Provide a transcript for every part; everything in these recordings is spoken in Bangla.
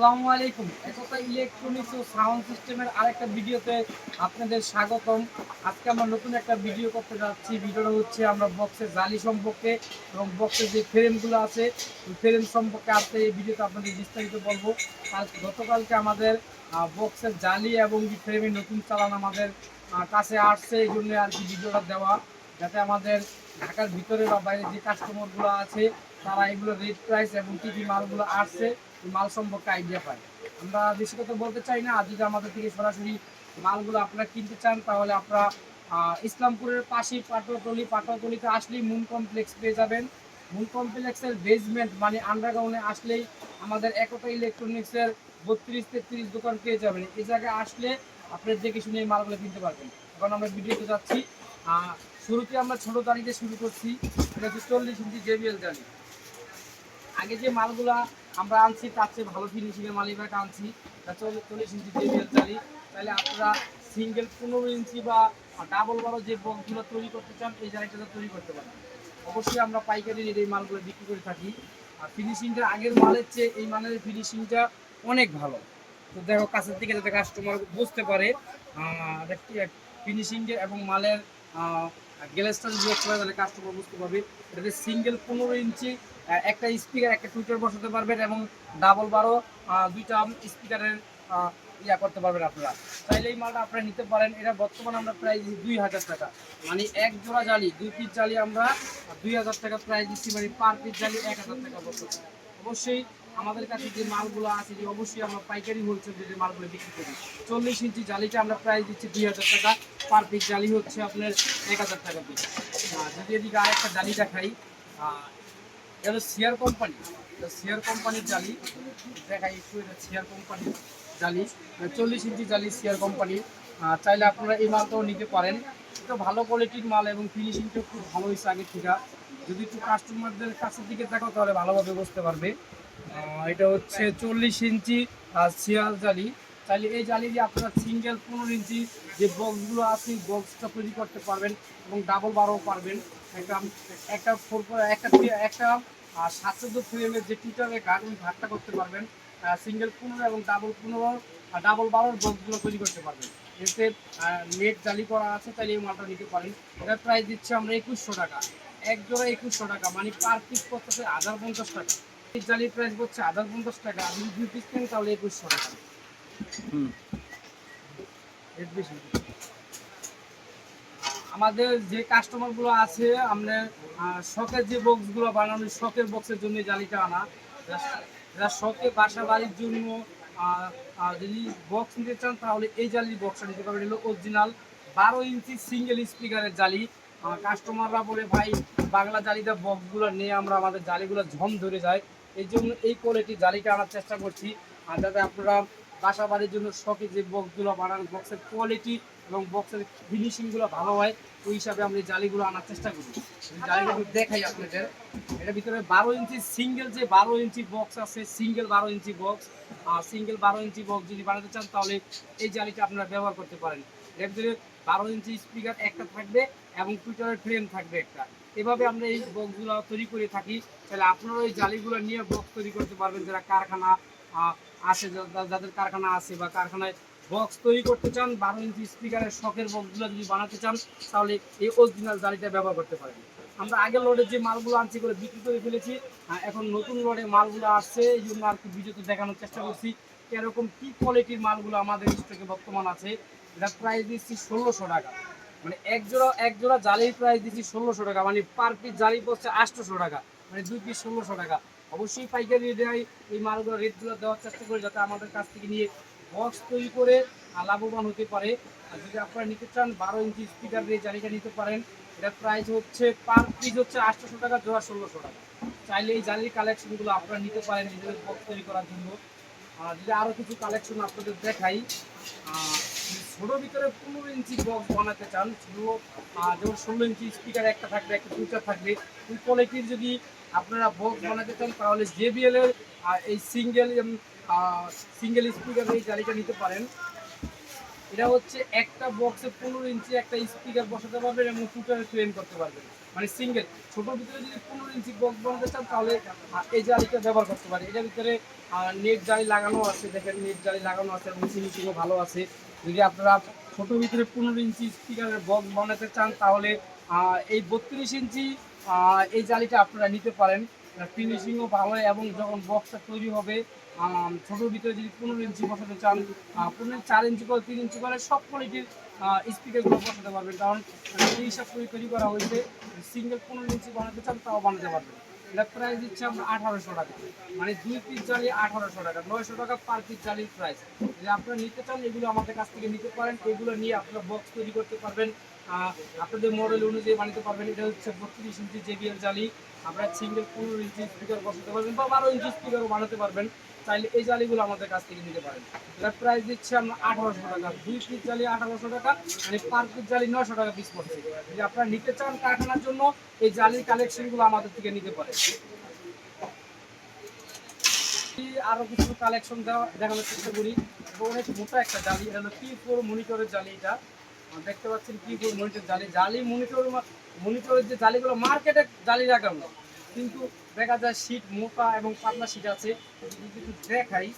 আসসালামু আলাইকুম। একতা ইলেকট্রনিক্স ও সাউন্ড সিস্টেমের আরেকটা ভিডিওতে আপনাদের স্বাগতম। আজকে আমরা নতুন একটা ভিডিও করতে যাচ্ছি। ভিডিওটা হচ্ছে আমরা বক্সের জালি সম্পর্কে এবং বক্সের যে ফ্রেমগুলো আছে ওই ফ্রেম সম্পর্কে আজকে এই ভিডিওতে আপনাদের বিস্তারিত বলবো। গতকালকে আমাদের বক্সের জালি এবং ফ্রেমের নতুন চালান আমাদের কাছে আসছে, এই জন্য আর কি ভিডিওটা দেওয়া, যাতে আমাদের ঢাকার ভিতরে বা বাইরে যে কাস্টমারগুলো আছে তারা এগুলো রেট প্রাইস এবং কী কী মালগুলো আসছে মাল সম্পর্কে আইডিয়া পাই। আমরা বেশি কথা বলতে চাই না। আর যদি আমাদের থেকে সরাসরি মালগুলো আপনারা কিনতে চান তাহলে আপনারা ইসলামপুরের পাশেই পাটোয়াতলিতে আসলেই মুন কমপ্লেক্স পেয়ে যাবেন। মুন কমপ্লেক্সের বেসমেন্ট মানে আন্ডারগ্রাউন্ডে আসলেই আমাদের একতা ইলেকট্রনিক্সের 32-33 দোকান পেয়ে যাবেন। এই জায়গায় আসলে আপনি দেখে শুনে এই মালগুলো কিনতে পারবেন। এখন আমরা ভিডিওতে যাচ্ছি। শুরুতে আমরা ছোট দাঁড়িয়ে শুরু করছি। এটা হচ্ছে 40 ইঞ্চি জেবিএল জালি। আগে যে মালগুলা আমরা আনছি তার চেয়ে ভালো ফিনিশিংয়ের মাল এবার আনছি। 40 ইঞ্চি জেবিএল জালি। তাহলে আপনারা সিঙ্গেল 15 ইঞ্চি বা ডাবল বড় যে বক্সগুলো তৈরি করতে চান এই জায়গাটা তৈরি করতে পারেন। অবশ্যই আমরা পাইকারি রেটে এই মালগুলো বিক্রি করে থাকি। আর ফিনিশিংটা আগের মালের চেয়ে এই মালের ফিনিশিংটা অনেক ভালো। তো দেখো কাছের দিকে যাতে কাস্টমার বুঝতে পারে ফিনিশিংটা এবং মালের গ্যালেসটা যদি করে তাহলে কাস্টমার বুঝতে পারবে। এটাতে সিঙ্গেল 15 ইঞ্চি একটা স্পিকার একটা টুইটার বসাতে পারবেন এবং ডাবল 12 দুইটা স্পিকারের করতে পারবেন আপনারা। চাইলে এই মালটা আপনারা নিতে পারেন। এটা বর্তমানে আমরা প্রাইস 2000 টাকা, মানে এক জোড়া জালি 2 পিস জালি আমরা 2000 টাকা প্রাইস দিচ্ছি, মানে পার পিস জালি 1000 টাকা বর্তমানে। অবশ্যই আমাদের কাছে যে মালগুলো আছে যে অবশ্যই আমরা পাইকারি হোলসেল যে মালগুলো বিক্রি করি। 40 ইঞ্চি জালিটা আমরা প্রাইস দিচ্ছি 2000 টাকা, পার পিস জালি হচ্ছে আপনার 1000 টাকা পিস। যদি এদিকে আরেকটা জালি দেখাই, এটা শেয়ার কোম্পানি, শেয়ার কোম্পানির জালি দেখাই একটু। এটা শেয়ার কোম্পানির জালি, 40 ইঞ্চি জালি শেয়ার কোম্পানি। চাইলে আপনারা এই মালটাও নিতে পারেন। এটা ভালো কোয়ালিটির মাল এবং ফিনিশিংটাও খুব ভালো হয়েছে আগের থেকে। যদি একটু কাস্টমারদের কাছের দিকে দেখো তাহলে ভালোভাবে বুঝতে পারবে। এটা হচ্ছে 40 ইঞ্চি শেয়ার জালি। চাইলে এই জালি দিয়ে আপনারা সিঙ্গেল 15 ইঞ্চি যে বক্সগুলো আছে বক্সটা তৈরি করতে পারবেন এবং ডাবল 12 পারবেন। একটা একটা একটা একটা 714 ফ্রেমের যে টিটারের ঘাট ওই ঘাটটা করতে পারবেন। সিঙ্গেল 15 এবং ডাবল 15 ডাবল 12 বক্সগুলো তৈরি করতে পারবেন। এতে নেট জালি করা আছে, তাহলে এই মালটা নিতে পারেন। এটার প্রাইস দিচ্ছি আমরা 2100 টাকা, এক জোড়া 2100 টাকা, মানে পার পিস পড়তেছে 1050 টাকা। এই জালির প্রাইস হচ্ছে 1050 টাকা, আপনি 2 পিস নেন তাহলে 2100 টাকা। এর বেশি আমাদের যে কাস্টমারগুলো আছে আমরা শখের যে বক্সগুলো বানানো, শখের বক্সের জন্য জালিটা আনা। যারা শখে বাসা বাড়ির জন্য যদি বক্স নিতে চান তাহলে এই জালির বক্সটা নিতে পারবেন। এগুলো অরিজিনাল 12 ইঞ্চি সিঙ্গেল স্পিকারের জালি। কাস্টমাররা বলে ভাই বাংলা জালিটা বক্সগুলো নিয়ে আমরা আমাদের জালিগুলো ঝম ধরে যায়, এই জন্য এই কোয়ালিটির জালিটা আনার চেষ্টা করছি। আর যাতে আপনারা বাসা বাড়ির জন্য শখে যে বক্সগুলো বানান বক্সের কোয়ালিটি এবং বক্সের ফিনিশিংগুলো ভালো হয় ওই হিসাবে আমরা এই জালিগুলো আনার চেষ্টা করি। জালিগুলো দেখাই আপনাদের। এটার ভিতরে 12 ইঞ্চি সিঙ্গেল যে 12 ইঞ্চি বক্স আছে, সিঙ্গেল 12 ইঞ্চি বক্স, সিঙ্গেল 12 ইঞ্চি বক্স যদি বানাতে চান তাহলে এই জালিটা আপনারা ব্যবহার করতে পারেন। এর ভিতরে 12 ইঞ্চি স্পিকার একটা থাকবে এবং টুইটারের ফ্রেম থাকবে একটা। এভাবে আমরা এই বক্সগুলো তৈরি করে থাকি। তাহলে আপনারা ওই জালিগুলো নিয়ে বক্স তৈরি করতে পারবেন। যারা কারখানা আছে, যাদের কারখানা আছে বা কারখানায় বক্স তৈরি করতে চান 12 ইঞ্চি স্পিকারের শখের বক্সগুলো যদি বানাতে চান তাহলে এই অরিজিনাল জালিটা ব্যবহার করতে পারেন। আমরা আগের লডের যে মালগুলো আনছি করে বিক্রি করে ফেলেছি, এখন নতুন লডে মালগুলো আসছে, এই জন্য আর কি ভিডিওতে দেখানোর চেষ্টা করছি এরকম কি কোয়ালিটির মালগুলো আমাদের স্টকে বর্তমান আছে। এটা প্রাইস দিচ্ছি 1600 টাকা, মানে এক জোড়া জালির প্রাইস দিচ্ছি 1600 টাকা, মানে পার পিস জালি পড়ছে 800 টাকা, মানে 2 পিস 1600 টাকা। অবশ্যই পাইকারি রেটে এই মালগুলো রেটগুলো দেওয়ার চেষ্টা করি যাতে আমাদের কাছ থেকে নিয়ে বক্স তৈরি করে লাভবান হতে পারে। আর যদি আপনারা নিতে চান 12 ইঞ্চি স্পিকার দিয়ে জালিটা নিতে পারেন। এটার প্রাইস হচ্ছে পার পিস হচ্ছে 800 টাকা, জোড়া 1600 টাকা। চাইলে এই জালির কালেকশনগুলো আপনারা নিতে পারেন নিজেদের বক্স তৈরি করার জন্য। যদি আরও কিছু কালেকশন আপনাদের দেখাই, ছোটোর ভিতরে 15 ইঞ্চি বক্স বানাতে চান, যেমন 16 ইঞ্চি স্পিকার একটা থাকবে, একটা ফিউচার থাকবে, ওই কোয়ালিটির যদি আপনারা বক্স বানাতে চান তাহলে JBL এর এই সিঙ্গেল স্পিকারের এই জালিটা নিতে পারেন। এটা হচ্ছে একটা বক্সে 15 ইঞ্চি একটা স্পিকার বসাতে পারবেন এবং টুটারে ফ্রেম করতে পারবেন, মানে সিঙ্গেল। ছোটোর ভিতরে যদি 15 ইঞ্চি বক্স বানাতে চান তাহলে এই জালিটা ব্যবহার করতে পারেন। এটার ভিতরে নেট জালি লাগানো আছে, দেখেন নেট জালি লাগানো আছে এবং ফিনিশিংও ভালো আছে। যদি আপনারা ছোটোর ভিতরে 15 ইঞ্চি স্পিকারের বক্স বানাতে চান তাহলে এই 32 ইঞ্চি এই জালিটা আপনারা নিতে পারেন। ফিনিশিংও ভালো এবং যখন বক্সটা তৈরি হবে ছোটোর ভিতরে যদি 15 ইঞ্চি বসাতে চান 4 ইঞ্চি করে 3 ইঞ্চি করে সব কোয়ালিটির স্পিকারগুলো বসাতে পারবেন, কারণ এই হিসাব করে তৈরি করা হয়েছে। সিঙ্গেল 15 ইঞ্চি বানাতে চান তাও বানাতে পারবেন। এটা প্রাইস দিচ্ছে আমরা 1800 টাকা, মানে 2 পিস জালি 1800 টাকা, 900 টাকা পার পিস জালির প্রাইস। যদি আপনারা নিতে চান এগুলো আমাদের কাছ থেকে নিতে পারেন, এগুলো নিয়ে আপনারা বক্স তৈরি করতে পারবেন, আপনাদের মডেল অনুযায়ী বানাতে পারবেন। এটা হচ্ছে 32 ইঞ্চি JBL জালি, আপনারা সিঙ্গেল 15 ইঞ্চি স্পিকার বসাতে পারবেন বা 12 ইঞ্চি স্পিকারও বানাতে পারবেন। চাইলে এই জালিগুলো আমাদের কাছ থেকে নিতে পারেন। এটার প্রাইস দিচ্ছে আমরা 1800 টাকা, 2 পিস জালি 1800 টাকা, মানে পার পিস জালি 900 টাকা পিস পড়ছে। যদি আপনারা নিতে চান কারখানার জন্য এই জালির কালেকশনগুলো আমাদের থেকে নিতে পারেন। আরো কিছু কালেকশন দেখানোর চেষ্টা করি। অনেক মোটা একটা জালি, এটা হলো P4 মনিটরের জালি। এটা দেখতে পাচ্ছেন P4 মনিটর জালি। মনিটরের যে জালিগুলো মার্কেটে জালি লাগানো, কিন্তু দেখা যায় শীট মোটা এবং পাতলা শীট আছে। যদি দেখাই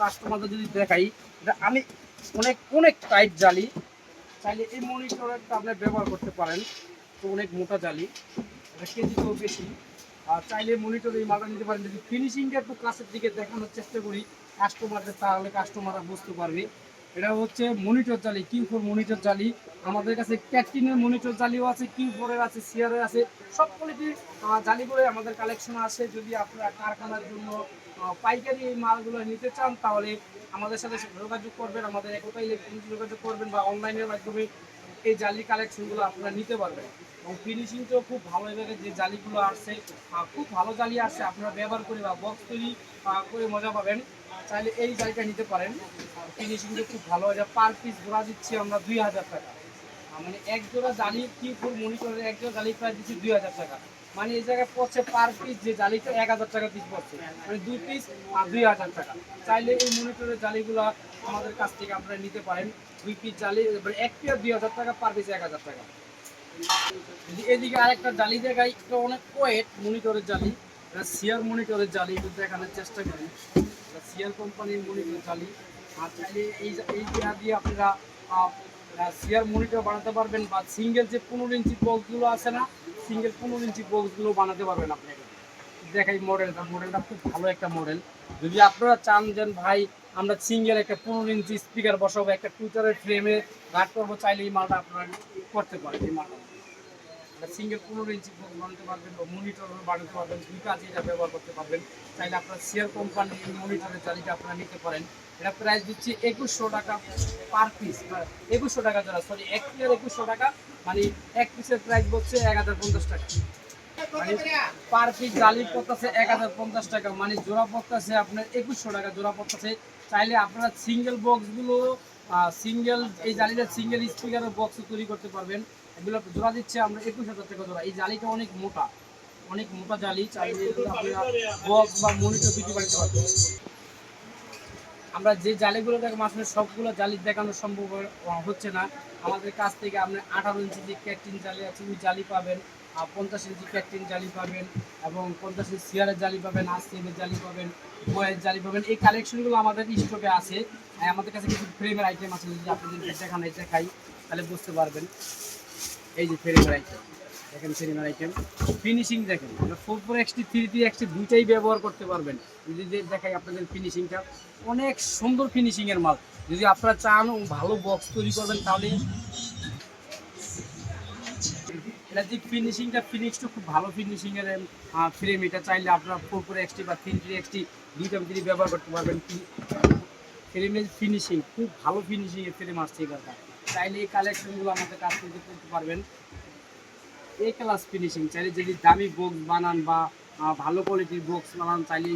কাস্টমারদের, যদি দেখাই এটা আমি অনেক অনেক টাইট জালি, চাইলে এই মনিটরটা আপনি ব্যবহার করতে পারেন। তো অনেক মোটা জালি, এটা কেজিতেও বেশি। আর চাইলে মনিটর এই মালটা নিতে পারেন। যদি ফিনিশিংটা একটু কাছের দিকে দেখানোর চেষ্টা করি কাস্টমারদের, তাহলে কাস্টমাররা বুঝতে পারবে। এটা হচ্ছে মনিটর জালি, Q4 মনিটর জালি। আমাদের কাছে ক্যাটরিনের মনিটর জালিও আছে, Q4 এর আছে, সিআরের আছে, সব কোয়ালিটির জালিগুলো আমাদের কালেকশন আছে। যদি আপনারা কারখানার জন্য পাইকারি এই মালগুলো নিতে চান তাহলে আমাদের সাথে যোগাযোগ করবেন, আমাদের একতা ইলেকট্রনিক্স যোগাযোগ করবেন বা অনলাইনের মাধ্যমে এই জালি কালেকশনগুলো আপনারা নিতে পারবেন। এবং ফিনিশিংটাও খুব ভালো, এভাবে যে জালিগুলো আসছে খুব ভালো জালি আসছে, আপনারা ব্যবহার করে বা বক্স তৈরি করে মজা পাবেন। চাইলে এই জালিটা নিতে পারেন, ফিনিশিংটা খুব ভালো। এটা পার পিস জোড়া দিচ্ছি আমরা 2000 টাকা, মানে এক জোড়া জালি Q4 মনিটরের এক জোড়া জালি প্রায় দিচ্ছি 2000 টাকা, মানে এই জায়গায় পড়ছে পার পিস যে জালিটা 1000 টাকা পিস পড়ছে, মানে 2 পিস 2000 টাকা। চাইলে এই মনিটরের জালিগুলো আমাদের কাছ থেকে আপনারা নিতে পারেন। 2 পিস জালি মানে এক পিস 2000 টাকা, পার পিস 1000 টাকা। এদিকে আরেকটা জালি দেখাই, এটা অনেক ওয়েট মনিটরের জালি, এটা সিআর মনিটরের জালি, একটু দেখানোর চেষ্টা করি। সিআর কোম্পানির মনিটর জালি। আর চাইলে এই দিয়ে আপনারা সিআর মনিটর বানাতে পারবেন, বা সিঙ্গেল যে 15 ইঞ্চি বক্সগুলো আছে না, সিঙ্গেল 15 ইঞ্চি বক্সগুলো বানাতে পারবেন আপনাকে। দেখাই মডেলটা খুব ভালো একটা মডেল। যদি আপনারা চান যে ভাই আমরা সিঙ্গেল একটা 15 ইঞ্চি স্পিকার বসাবো, একটা টুইটারের ফ্রেমে গার্ড করবো, চাইলে এই মালটা আপনারা করতে পারেন। এই মালটা সিঙ্গেল 15 ইঞ্চি বানাতে পারবেন বা মনিটর বানাতে পারবেন, দুই কাজে এটা ব্যবহার করতে পারবেন। চাইলে আপনার সিআর কোম্পানির এই মনিটরের জালিটা আপনারা নিতে পারেন। এটা প্রাইস দিচ্ছি 2100 টাকা পার পিস, 2100 টাকা জোড়া, সরি এক পিসের 2100 টাকা, মানে এক পিসের প্রাইস হচ্ছে 1050 টাকা, মানে পার পিস জালি পড়তেছে 1050 টাকা, মানে জোড়া পড়তেছে আপনার 2100 টাকা জোড়া পড়তেছে। চাইলে আপনারা সিঙ্গেল বক্সগুলো সিঙ্গেল এই জালিটা সিঙ্গেল স্পিকারের বক্স তৈরি করতে পারবেন। এগুলো জোড়া দিচ্ছে আমরা 21000 টাকা জোড়া। এই জালিটা অনেক মোটা, অনেক মোটা জালি, চাইলে আপনারা বক্স বা মনিটর বিক্রি করতে পারবেন। আমরা যে জালিগুলো দেখো আসলে সবগুলো জালি দেখানো সম্ভব হচ্ছে না। আমাদের কাছ থেকে আপনি 18 ইঞ্চি যে ক্যাটরিন জালি আছে ওই জালি পাবেন, 50 ইঞ্চি ক্যাটরিন জালি পাবেন, এবং 50 ইঞ্চি সিয়ারের জালি পাবেন, আসিমের জালি পাবেন, বয়ের জালি পাবেন। এই কালেকশনগুলো আমাদের স্টকে আছে। আমাদের কাছে কিছু ফ্রেমের আইটেম আছে, যদি আপনাদের দেখাই তাহলে বুঝতে পারবেন। এই যে ফ্রেমের আইটেম দেখেন, ফ্রেমের আইটেম ফিনিশিং দেখেন, 4XT 3XT দুইটাই ব্যবহার করতে পারবেন। যদি দেখাই আপনাদের ফিনিশিংটা অনেক সুন্দর ফিনিশিংয়ের মাল। যদি আপনারা চান ভালো বক্স তৈরি করবেন তাহলে এটা যে ফিনিশিংটা খুব ভালো ফিনিশিংয়ের ফ্রেম। এটা চাইলে আপনারা 4XT বা 3XT দুইটা ব্যবহার করতে পারবেন। ফ্রেমের ফিনিশিং খুব ভালো ফিনিশিংয়ের ফ্রেম আসছে এবার, চাইলে এই কালেকশনগুলো আমাদের কাছ থেকে করতে পারবেন। এ ক্লাস ফিনিশিং চাইলে যদি দামি বক্স বানান বা ভালো কোয়ালিটির বক্স বানান চাইলে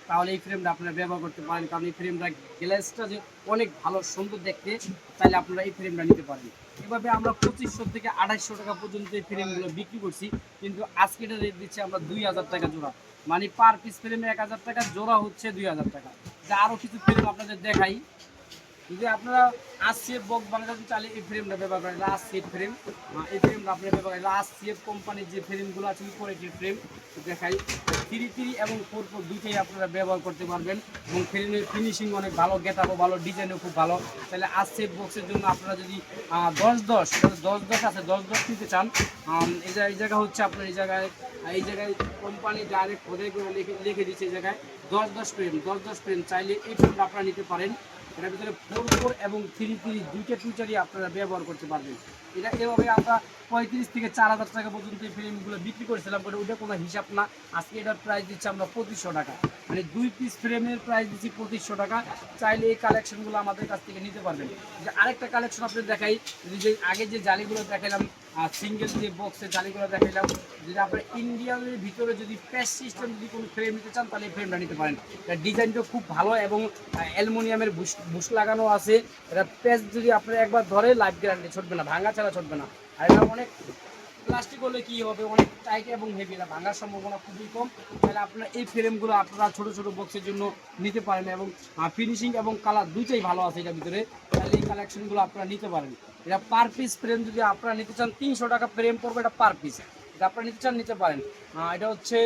তাহলে এই ফ্রেমটা আপনারা ব্যবহার করতে পারেন, কারণ এই ফ্রেমটা গ্লাসটা যে অনেক ভালো সুন্দর দেখতে, চাইলে আপনারা এই ফ্রেমটা নিতে পারেন। এভাবে আমরা 2500 থেকে 2800 টাকা পর্যন্ত এই ফ্রেমগুলো বিক্রি করছি, কিন্তু আজকে এটা রেট দিচ্ছি আমরা 2000 টাকা জোড়া, মানে পার পিস ফ্রেমে 1000 টাকা, জোড়া হচ্ছে 2000 টাকা। যা আরও কিছু ফ্রেম আপনাদের দেখাই, যদি আপনারা RCF বক্স বানাতে চাইলে এই ফ্রেমটা ব্যবহার করেন, RCF ফ্রেম, এই ফ্রেমটা আপনারা ব্যবহার করেন। RCF কোম্পানির যে ফ্রেমগুলো আছে কোয়ালিটির ফ্রেম দেখাই, 3 এবং 4 দুইটাই আপনারা ব্যবহার করতে পারবেন এবং ফ্রেমের ফিনিশিং অনেক ভালো, গেটআপও ভালো, ডিজাইনও খুব ভালো। তাহলে RCF বক্সের জন্য আপনারা যদি 10-10 আছে 10-10 নিতে চান, এই জায়গা হচ্ছে আপনার এই জায়গায় কোম্পানি ডাইরেক্ট খোদাই করে লিখে দিচ্ছে এই জায়গায় 10-10 ফ্রেম চাইলে এই ফ্রেমটা আপনারা নিতে পারেন। এটার ভিতরে 4 এবং 3 দুইটা ফিচারই আপনারা ব্যবহার করতে পারবেন। এটা এভাবে আমরা 35 থেকে 4000 টাকা পর্যন্ত এই ফ্রেমগুলো বিক্রি করেছিলাম, কিন্তু ওটা কোনো হিসাব না। আজকে এটার প্রাইস দিচ্ছি আমরা 2500 টাকা, মানে 2 পিস ফ্রেমের প্রাইস দিচ্ছি 2500 টাকা। চাইলে এই কালেকশনগুলো আমাদের কাছ থেকে নিতে পারবেন। যে আরেকটা কালেকশন আপনাদের দেখাই, যে আগে যে জালিগুলো দেখালাম, সিঙ্গেল যে বক্সের জালিগুলো দেখাইলাম, যদি আপনার ইন্ডিয়ানের ভিতরে যদি প্যাচ সিস্টেম যদি কোনো ফ্রেম নিতে চান তাহলে এই ফ্রেমটা নিতে পারেন। এটার ডিজাইনটা খুব ভালো এবং অ্যালুমিনিয়ামের বুশ লাগানো আছে। এটা প্যাচ যদি আপনার একবার ধরে লাইফ গ্যারান্টি ছুটবে না, ভাঙা ছাড়া ছুটবে না। আর এটা অনেক প্লাস্টিক হলে কী হবে, অনেক টাইট এবং হেভি, এটা ভাঙার সম্ভাবনা খুবই কম। তাহলে আপনারা এই ফ্রেমগুলো আপনারা ছোটো ছোটো বক্সের জন্য নিতে পারেন এবং ফিনিশিং এবং কালার দুইটাই ভালো আছে এটার ভিতরে। তাহলে এই কালেকশনগুলো আপনারা নিতে পারেন। এটা পার পিস ফ্রেম যদি আপনারা নিতে চান 300 টাকা ফ্রেম পড়বে, এটা পার পিস। এটা আপনারা নিতে চান নিতে পারেন। এটা হচ্ছে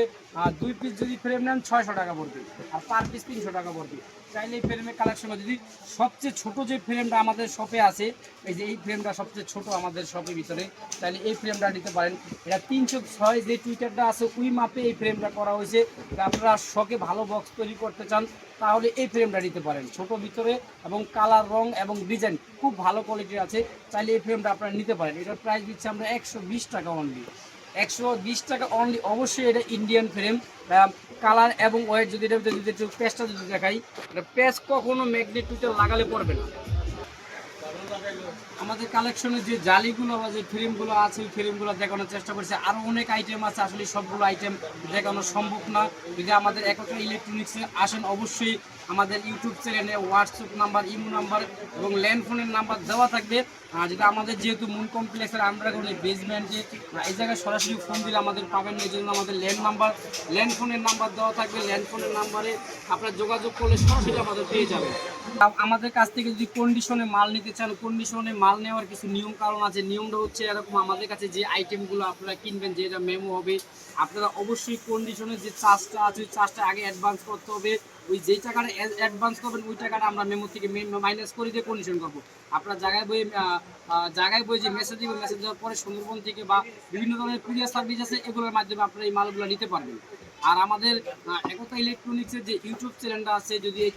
2 পিস যদি ফ্রেম নেন 600 টাকা পড়বে, আর পার পিস 300 টাকা পড়বে। চাইলে এই ফ্রেমের কালেকশন, যদি সবচেয়ে ছোট যে ফ্রেমটা আমাদের শপে আছে, এই যে এই ফ্রেমটা সবচেয়ে ছোট আমাদের শপের ভিতরে, তাহলে এই ফ্রেমটা নিতে পারেন। এটা 306 যে টুইটারটা আছে ওই মাপে এই ফ্রেমটা করা হয়েছে। আপনারা শখে ভালো বক্স তৈরি করতে চান তাহলে এই ফ্রেমটা নিতে পারেন, ছোট ভিতরে এবং কালার, রং এবং ডিজাইন খুব ভালো কোয়ালিটির আছে। চাইলে এই ফ্রেমটা আপনারা নিতে পারেন। এটার প্রাইস দিচ্ছি আমরা 120 টাকা অনলি, 120 টাকা অনলি। অবশ্যই এটা ইন্ডিয়ান ফ্রেম, কালার এবং ওয়েট যদি এটা যদি একটু পেজটা যদি দেখাই, এটা পেজ কখনো ম্যাগনেট টুইটার লাগালে পড়বে না। আমাদের কালেকশনে যে জালিগুলো বা যে ফ্রেমগুলো আছে ওই ফ্রেমগুলো দেখানোর চেষ্টা করছি। আরও অনেক আইটেম আছে, আসলে সবগুলো আইটেম দেখানো সম্ভব না। যদি আমাদের একতা ইলেকট্রনিক্সে আসেন অবশ্যই আমাদের ইউটিউব চ্যানেলে হোয়াটসঅ্যাপ নাম্বার, ইমো নাম্বার এবং ল্যান্ডফোনের নাম্বার দেওয়া থাকবে। যেটা আমাদের যেহেতু মুন কমপ্লেক্সের আন্ডারগ্রাউন্ডে বেসমেন্টে, এই জায়গায় সরাসরি ফোন দিলে আমাদের পাবেন না, এই জন্য আমাদের ল্যান্ডফোনের নাম্বার দেওয়া থাকবে। ল্যান্ডফোনের নাম্বারে আপনারা যোগাযোগ করলে সরাসরি আমাদের পেয়ে যাবেন। আমাদের কাছ থেকে যদি কন্ডিশনে মাল নিতে চান, কন্ডিশনে মাল নেওয়ার কিছু নিয়ম কারণ আছে। নিয়মটা হচ্ছে এরকম, আমাদের কাছে যে আইটেমগুলো আপনারা কিনবেন, যেটা মেমো হবে, আপনারা অবশ্যই কন্ডিশনের যে চার্জটা আছে ওই চার্জটা আগে অ্যাডভান্স করতে হবে। ওই যেই টাকাটা অ্যাডভান্স করবেন ওই টাকাটা আমরা মেমো থেকে মাইনাস করে দিয়ে কন্ডিশন করবো। আপনার জায়গায় বই যে মেসেজ দিবে, মেসেজ দেওয়ার পরে সুন্দরবন থেকে বা বিভিন্ন ধরনের কুরিয়ার সার্ভিস আছে, এগুলোর মাধ্যমে আপনারা এই মালগুলো নিতে পারবেন। আর আমাদের একতা ইলেকট্রনিক্সের যে ইউটিউব চ্যানেলটা আছে, যদি এই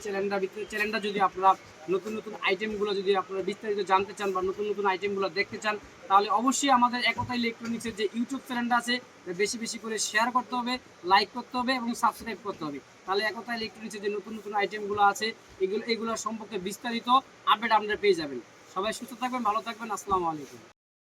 চ্যানেলটা যদি আপনারা নতুন নতুন আইটেমগুলো যদি আপনারা বিস্তারিত জানতে চান বা নতুন নতুন আইটেমগুলো দেখতে চান, তাহলে অবশ্যই আমাদের একতা ইলেকট্রনিক্সের যে ইউটিউব চ্যানেলটা আছে বেশি বেশি করে শেয়ার করতে হবে, লাইক করতে হবে এবং সাবস্ক্রাইব করতে হবে। তাহলে একতা ইলেকট্রনিক্সের যে নতুন নতুন আইটেমগুলো আছে এগুলোর সম্পর্কে বিস্তারিত আপডেট আপনারা পেয়ে যাবেন। সবাই সুস্থ থাকবেন, ভালো থাকবেন। আসসালামু আলাইকুম।